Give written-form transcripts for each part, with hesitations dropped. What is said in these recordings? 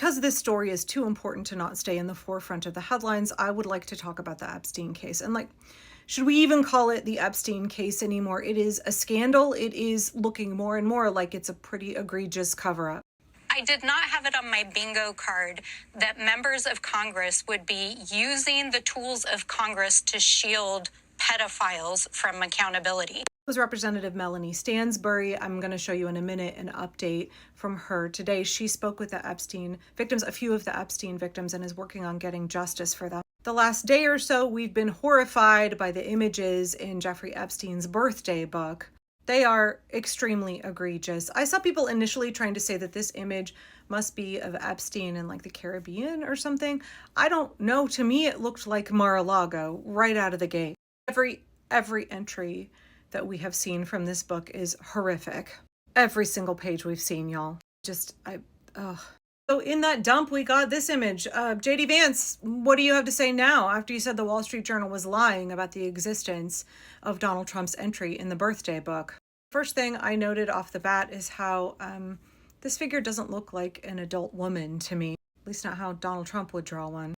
because this story is too important to not stay in the forefront of the headlines, I would like to talk about the Epstein case. And should we even call it the Epstein case anymore? It is a scandal. It is looking more and more like it's a pretty egregious cover-up. I did not have it on my bingo card that members of Congress would be using the tools of Congress to shield pedophiles from accountability. Was Representative Melanie Stansbury. I'm going to show you in a minute an update from her today. She spoke with the Epstein victims, a few of the Epstein victims, and is working on getting justice for them. The last day or so, we've been horrified by the images in Jeffrey Epstein's birthday book. They are extremely egregious. I saw people initially trying to say that this image must be of Epstein in the Caribbean or something. I don't know. To me, it looked like Mar-a-Lago right out of the gate. Every entry that we have seen from this book is horrific. Every single page we've seen, y'all. So in that dump, we got this image. JD Vance, what do you have to say now after you said the Wall Street Journal was lying about the existence of Donald Trump's entry in the birthday book? First thing I noted off the bat is how this figure doesn't look like an adult woman to me, at least not how Donald Trump would draw one.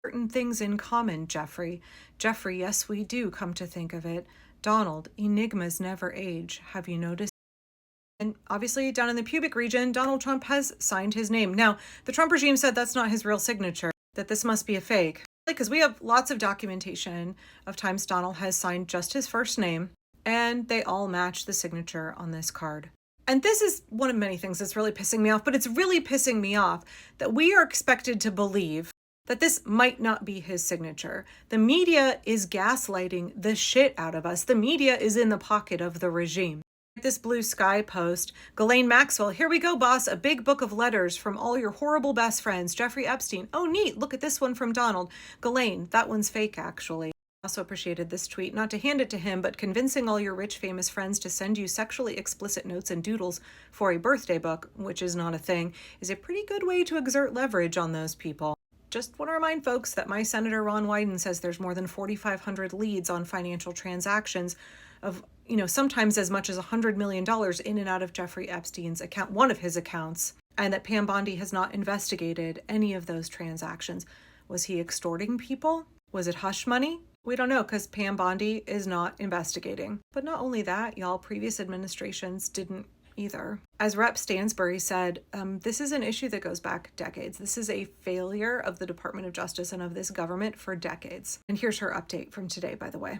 Certain things in common, Jeffrey. Jeffrey, yes, we do, come to think of it. Donald, enigmas never age. Have you noticed? And obviously, down in the pubic region, Donald Trump has signed his name. Now, the Trump regime said that's not his real signature, that this must be a fake. Because we have lots of documentation of times Donald has signed just his first name, and they all match the signature on this card. And this is one of many things that's really pissing me off, but it's really pissing me off that we are expected to believe that this might not be his signature. The media is gaslighting the shit out of us. The media is in the pocket of the regime. This Blue Sky post, Ghislaine Maxwell, here we go, boss, a big book of letters from all your horrible best friends, Jeffrey Epstein. Oh, neat, look at this one from Donald. Ghislaine, that one's fake, actually. Also appreciated this tweet, not to hand it to him, but convincing all your rich, famous friends to send you sexually explicit notes and doodles for a birthday book, which is not a thing, is a pretty good way to exert leverage on those people. Just want to remind folks that my Senator Ron Wyden says there's more than 4,500 leads on financial transactions of, sometimes as much as $100 million in and out of Jeffrey Epstein's account, one of his accounts, and that Pam Bondi has not investigated any of those transactions. Was he extorting people? Was it hush money? We don't know because Pam Bondi is not investigating. But not only that, y'all, previous administrations didn't either. As Rep. Stansbury said, this is an issue that goes back decades. This is a failure of the Department of Justice and of this government for decades. And here's her update from today, by the way.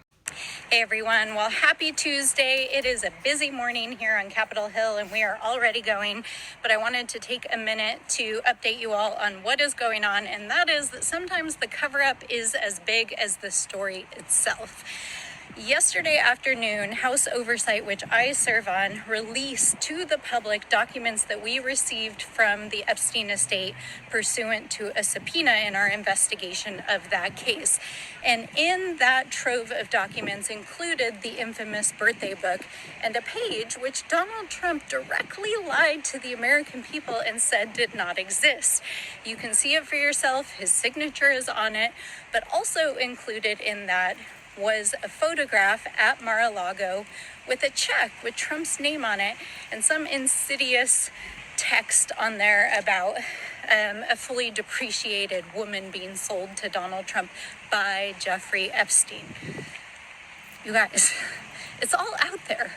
Hey everyone, well, happy Tuesday. It is a busy morning here on Capitol Hill and we are already going, but I wanted to take a minute to update you all on what is going on, and that is that sometimes the cover-up is as big as the story itself. Yesterday afternoon, House Oversight, which I serve on, released to the public documents that we received from the Epstein estate pursuant to a subpoena in our investigation of that case. And in that trove of documents included the infamous birthday book and a page which Donald Trump directly lied to the American people and said did not exist. You can see it for yourself. His signature is on it, but also included in that was a photograph at Mar-a-Lago with a check with Trump's name on it and some insidious text on there about a fully depreciated woman being sold to Donald Trump by Jeffrey Epstein. You guys, it's all out there.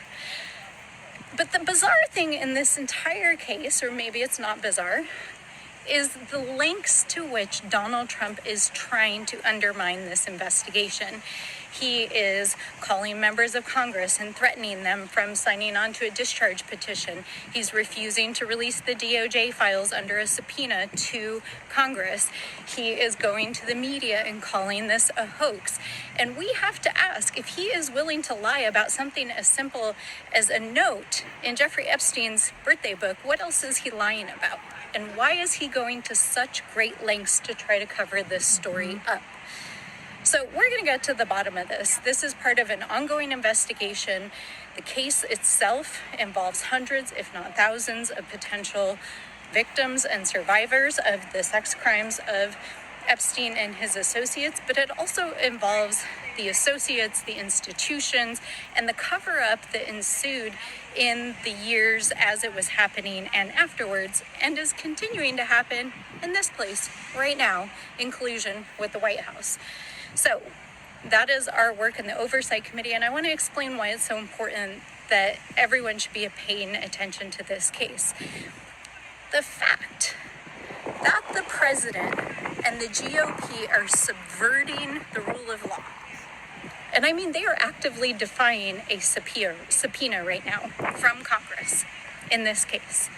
But the bizarre thing in this entire case, or maybe it's not bizarre, is the lengths to which Donald Trump is trying to undermine this investigation. He is calling members of Congress and threatening them from signing on to a discharge petition. He's refusing to release the DOJ files under a subpoena to Congress. He is going to the media and calling this a hoax. And we have to ask, if he is willing to lie about something as simple as a note in Jeffrey Epstein's birthday book, what else is he lying about? And why is he going to such great lengths to try to cover this story up? So we're going to get to the bottom of this. This is part of an ongoing investigation. The case itself involves hundreds, if not thousands, of potential victims and survivors of the sex crimes of Epstein and his associates, but it also involves the associates, the institutions, and the cover-up that ensued in the years as it was happening and afterwards, and is continuing to happen in this place right now in collusion with the White House. So that is our work in the Oversight Committee, and I want to explain why it's so important that everyone should be paying attention to this case. The fact that the president and the GOP are subverting the rule of law, and I mean they are actively defying a subpoena right now from Congress in this case,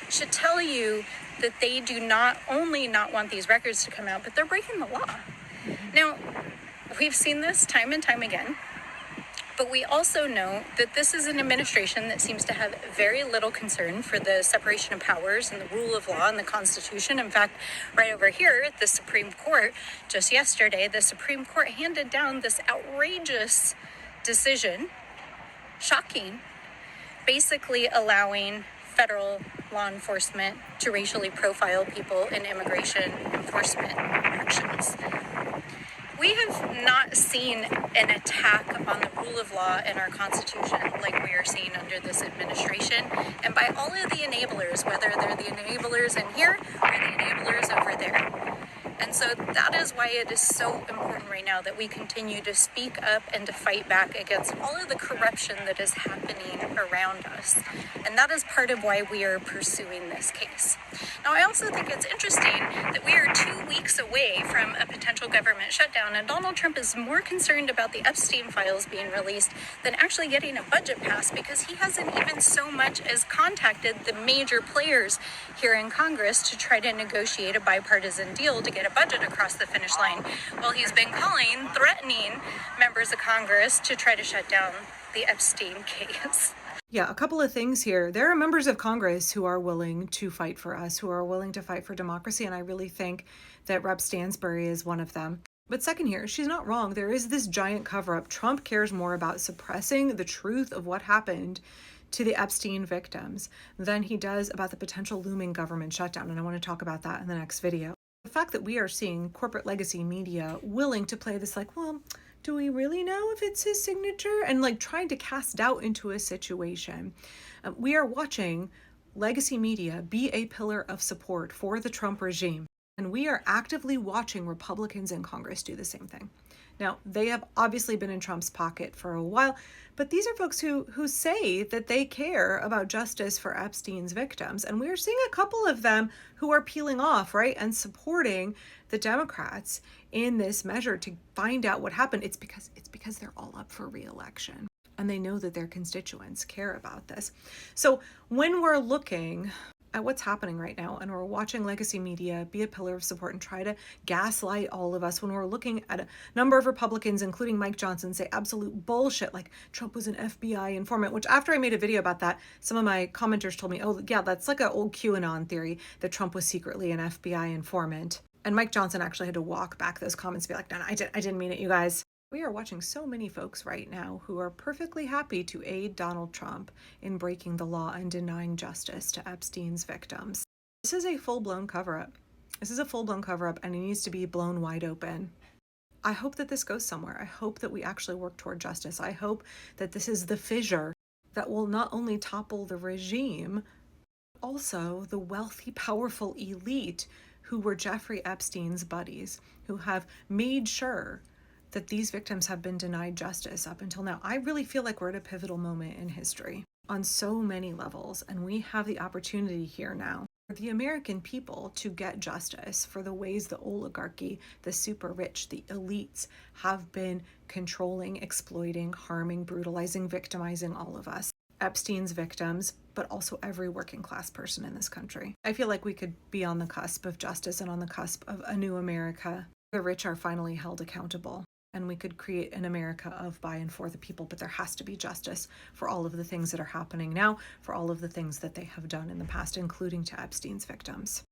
should tell you that they do not only not want these records to come out, but they're breaking the law. Now, we've seen this time and time again, but we also know that this is an administration that seems to have very little concern for the separation of powers and the rule of law and the Constitution. In fact, right over here at the Supreme Court, just yesterday, the Supreme Court handed down this outrageous decision, shocking, basically allowing federal law enforcement to racially profile people in immigration enforcement actions. We have not seen an attack on the rule of law and our Constitution like we are seeing under this administration, and by all of the enablers, whether they're the enablers in here or the enablers over there. And so that is why it is so important right now that we continue to speak up and to fight back against all of the corruption that is happening around us. And that is part of why we are pursuing this case. Now, I also think it's interesting that we are 2 weeks away from a potential government shutdown, and Donald Trump is more concerned about the Epstein files being released than actually getting a budget passed, because he hasn't even so much as contacted the major players here in Congress to try to negotiate a bipartisan deal to get a budget across the finish line. Well, he's been threatening members of Congress to try to shut down the Epstein case. Yeah, a couple of things here. There are members of Congress who are willing to fight for us, who are willing to fight for democracy, and I really think that Rep. Stansbury is one of them. But second here, she's not wrong. There is this giant cover-up. Trump cares more about suppressing the truth of what happened to the Epstein victims than he does about the potential looming government shutdown, and I want to talk about that in the next video. The fact that we are seeing corporate legacy media willing to play this like, well, do we really know if it's his signature? And like trying to cast doubt into a situation. We are watching legacy media be a pillar of support for the Trump regime. And we are actively watching Republicans in Congress do the same thing. Now, they have obviously been in Trump's pocket for a while, but these are folks who say that they care about justice for Epstein's victims. And we are seeing a couple of them who are peeling off, right, and supporting the Democrats in this measure to find out what happened. It's because they're all up for re-election, and they know that their constituents care about this. So when we're looking at what's happening right now, and we're watching legacy media be a pillar of support and try to gaslight all of us, when we're looking at a number of Republicans, including Mike Johnson, say absolute bullshit, like Trump was an FBI informant, which after I made a video about that, some of my commenters told me, oh yeah, that's like an old QAnon theory that Trump was secretly an FBI informant. And Mike Johnson actually had to walk back those comments and be like, no, I didn't mean it, you guys. We are watching so many folks right now who are perfectly happy to aid Donald Trump in breaking the law and denying justice to Epstein's victims. This is a full-blown cover-up. This is a full-blown cover-up, and it needs to be blown wide open. I hope that this goes somewhere. I hope that we actually work toward justice. I hope that this is the fissure that will not only topple the regime, but also the wealthy, powerful elite who were Jeffrey Epstein's buddies, who have made sure that these victims have been denied justice up until now. I really feel like we're at a pivotal moment in history on so many levels, and we have the opportunity here now for the American people to get justice for the ways the oligarchy, the super rich, the elites have been controlling, exploiting, harming, brutalizing, victimizing all of us. Epstein's victims, but also every working class person in this country. I feel like we could be on the cusp of justice and on the cusp of a new America. The rich are finally held accountable, and we could create an America of by and for the people, but there has to be justice for all of the things that are happening now, for all of the things that they have done in the past, including to Epstein's victims.